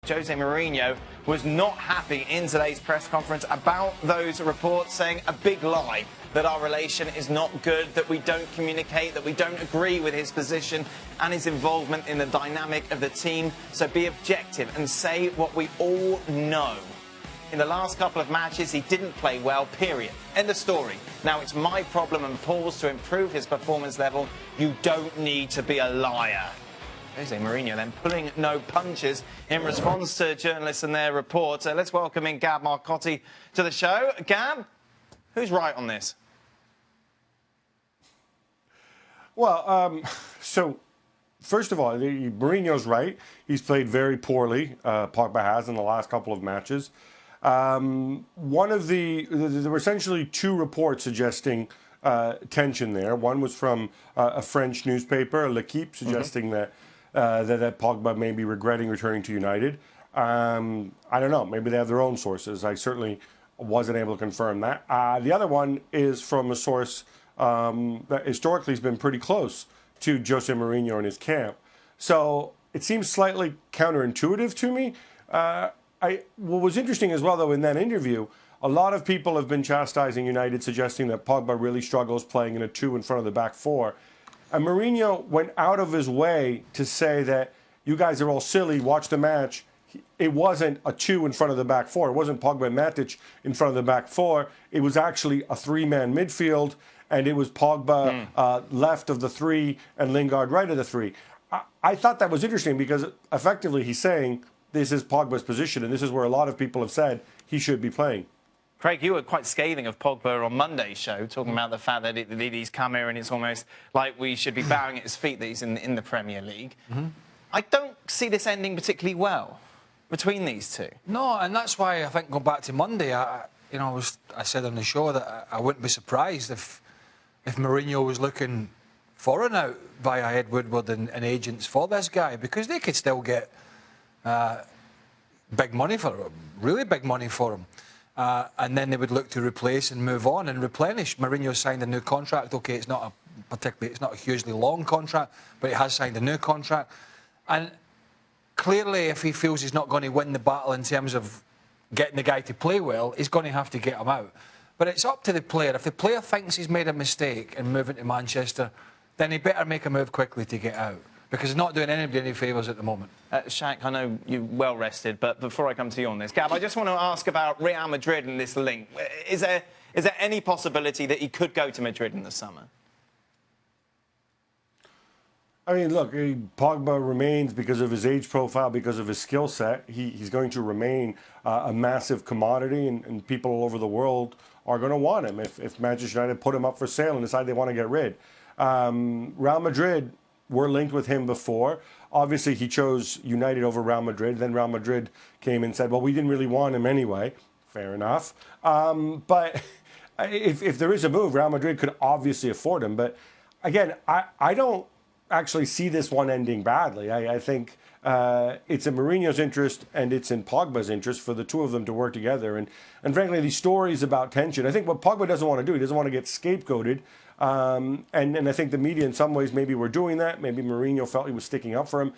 Jose Mourinho was not happy in today's press conference about those reports, saying a big lie that our relation is not good, that we don't communicate, that we don't agree with his position and his involvement in the dynamic of the team. So be objective and say what we all know. In the last couple of matches, he didn't play well, period. End of story. Now it's my problem and Paul's to improve his performance level. You don't need to be a liar. Jose Mourinho then pulling no punches in response to journalists and their reports. Let's welcome in Gab Marcotti to the show. Gab, who's right on this? Well, so first of all, Mourinho's right. He's played very poorly, Pogba has, in the last couple of matches. There were essentially two reports suggesting tension there. One was from a French newspaper, L'Equipe, suggesting that Pogba may be regretting returning to United. I don't know. Maybe they have their own sources. I certainly wasn't able to confirm that. The other one is from a source that historically has been pretty close to Jose Mourinho and his camp. So it seems slightly counterintuitive to me. What was interesting as well, though, in that interview, a lot of people have been chastising United, suggesting that Pogba really struggles playing in a two in front of the back four. And Mourinho went out of his way to say that you guys are all silly, watch the match. It wasn't a two in front of the back four. It wasn't Pogba and Matic in front of the back four. It was actually a three-man midfield, and it was Pogba left of the three and Lingard right of the three. I thought that was interesting because effectively he's saying this is Pogba's position, and this is where a lot of people have said he should be playing. Craig, you were quite scathing of Pogba on Monday's show, talking about the fact that he's come here and it's almost like we should be bowing at his feet that he's in the Premier League. I don't see this ending particularly well between these two. No, and that's why I think going back to Monday, I said on the show that I wouldn't be surprised if Mourinho was looking for an out via Ed Woodward and agents for this guy, because they could still get big money for him, really big money for him. And then they would look to replace and move on and replenish. Mourinho signed a new contract. Okay, it's not a hugely long contract, but he has signed a new contract. And clearly, if he feels he's not going to win the battle in terms of getting the guy to play well, he's going to have to get him out. But it's up to the player. If the player thinks he's made a mistake in moving to Manchester, then he better make a move quickly to get out, because he's not doing anybody any favours at the moment. Shaq, I know you're well rested, but before I come to you on this, Gab, I just want to ask about Real Madrid and this link. Is there any possibility that he could go to Madrid in the summer? I mean, look, Pogba remains, because of his age profile, because of his skill set. He's going to remain a massive commodity, and people all over the world are going to want him if Manchester United put him up for sale and decide they want to get rid. Real Madrid were linked with him before. Obviously, he chose United over Real Madrid. Then Real Madrid came and said, well, we didn't really want him anyway. Fair enough. But if there is a move, Real Madrid could obviously afford him. But again, I don't actually see this one ending badly. I think it's in Mourinho's interest and it's in Pogba's interest for the two of them to work together. And frankly, these stories about tension, I think what Pogba doesn't want to do, he doesn't want to get scapegoated. And I think the media in some ways maybe were doing that. Maybe Mourinho felt he was sticking up for him.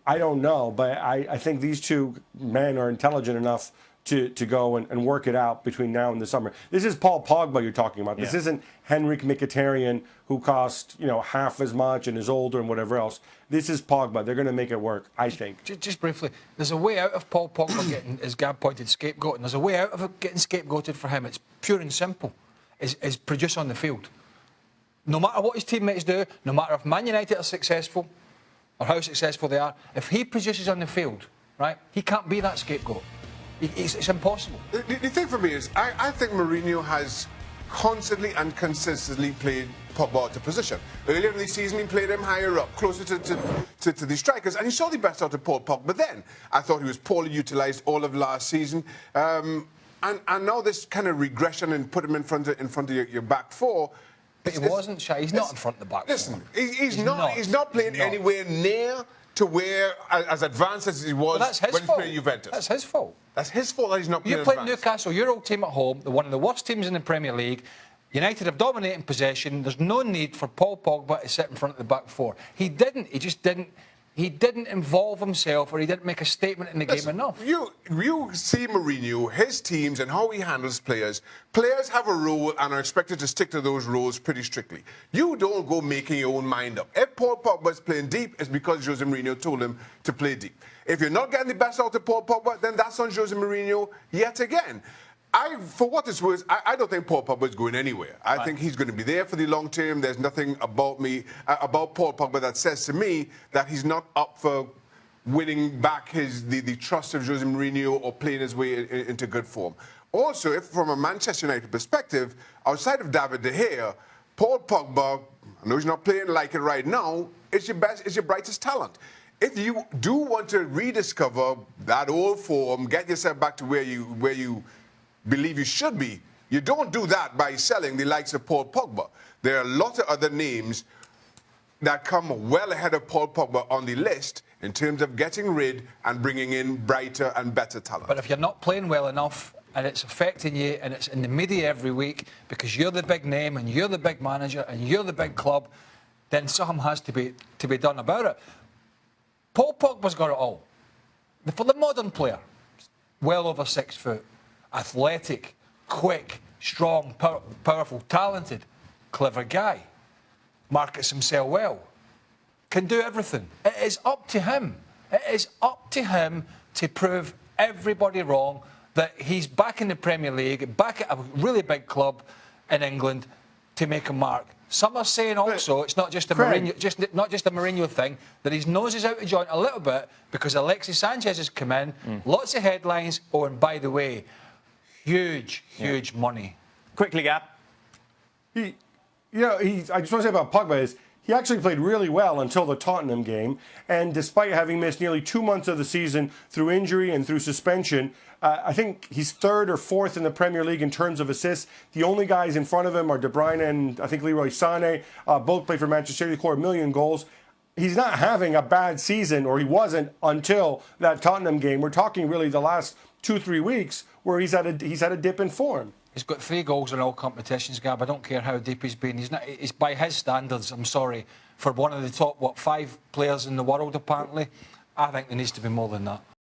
I don't know. But I think these two men are intelligent enough to go and work it out between now and the summer. This is Paul Pogba you're talking about. This isn't Henrik Mkhitaryan, who cost half as much and is older and whatever else. This is Pogba. They're going to make it work, I think. Just briefly, there's a way out of Paul Pogba getting, as Gab pointed, scapegoating. There's a way out of it getting scapegoated for him. It's pure and simple. Is produce on the field. No matter what his teammates do, no matter if Man United are successful or how successful they are, if he produces on the field, right, he can't be that scapegoat. It's impossible. The thing for me is, I think Mourinho has constantly and consistently played Pogba out of position. Earlier in the season, he played him higher up, closer to the strikers, and he saw the best out of Paul Pogba then. I thought he was poorly utilised all of last season. And now this kind of regression and put him in front of your back four. But he wasn't, Shy. He's not in front of the back. Listen, he's not playing anywhere near to where as advanced as he was when he played Juventus. That's his fault. That's his fault that he's not playing. You played Newcastle, your old team at home, one of the worst teams in the Premier League. United have dominating possession. There's no need for Paul Pogba to sit in front of the back four. He didn't. He just didn't. he didn't involve himself or he didn't make a statement in the game enough. You see Mourinho, his teams, and how he handles players. Players have a role and are expected to stick to those roles pretty strictly. You don't go making your own mind up. If Paul Pogba is playing deep, it's because Jose Mourinho told him to play deep. If you're not getting the best out of Paul Pogba, then that's on Jose Mourinho yet again. For what it's worth, I don't think Paul Pogba is going anywhere. I think he's going to be there for the long term. There's nothing about Paul Pogba that says to me that he's not up for winning back the trust of Jose Mourinho or playing his way into good form. Also, if from a Manchester United perspective, outside of David De Gea, Paul Pogba, I know he's not playing like it right now, is your brightest talent. If you do want to rediscover that old form, get yourself back to where you believe you should be, you don't do that by selling the likes of Paul Pogba. There are a lot of other names that come well ahead of Paul Pogba on the list in terms of getting rid and bringing in brighter and better talent. But if you're not playing well enough and it's affecting you and it's in the media every week because you're the big name and you're the big manager and you're the big club, then something has to be done about it. Paul Pogba's got it all. For the modern player, well over 6 foot, athletic, quick, strong, powerful, talented, clever guy, markets himself well, can do everything. It is up to him. It is up to him to prove everybody wrong that he's back in the Premier League, back at a really big club in England to make a mark. Some are saying also it's not just a Mourinho, not just a Mourinho thing, that his nose is out of joint a little bit because Alexis Sanchez has come in, lots of headlines. Oh, and by the way, huge money. Quickly, Gab. I just want to say about Pogba is he actually played really well until the Tottenham game, and despite having missed nearly 2 months of the season through injury and through suspension, I think he's 3rd or 4th in the Premier League in terms of assists. The only guys in front of him are De Bruyne and I think Leroy Sané. Both play for Manchester City, scored 1 million goals. He's not having a bad season, or he wasn't until that Tottenham game. We're talking really the last 2-3 weeks where he's had a dip in form. He's got 3 goals in all competitions, Gab. I don't care how deep he's been. He's by his standards, I'm sorry, for one of the top, 5 players in the world, apparently. I think there needs to be more than that.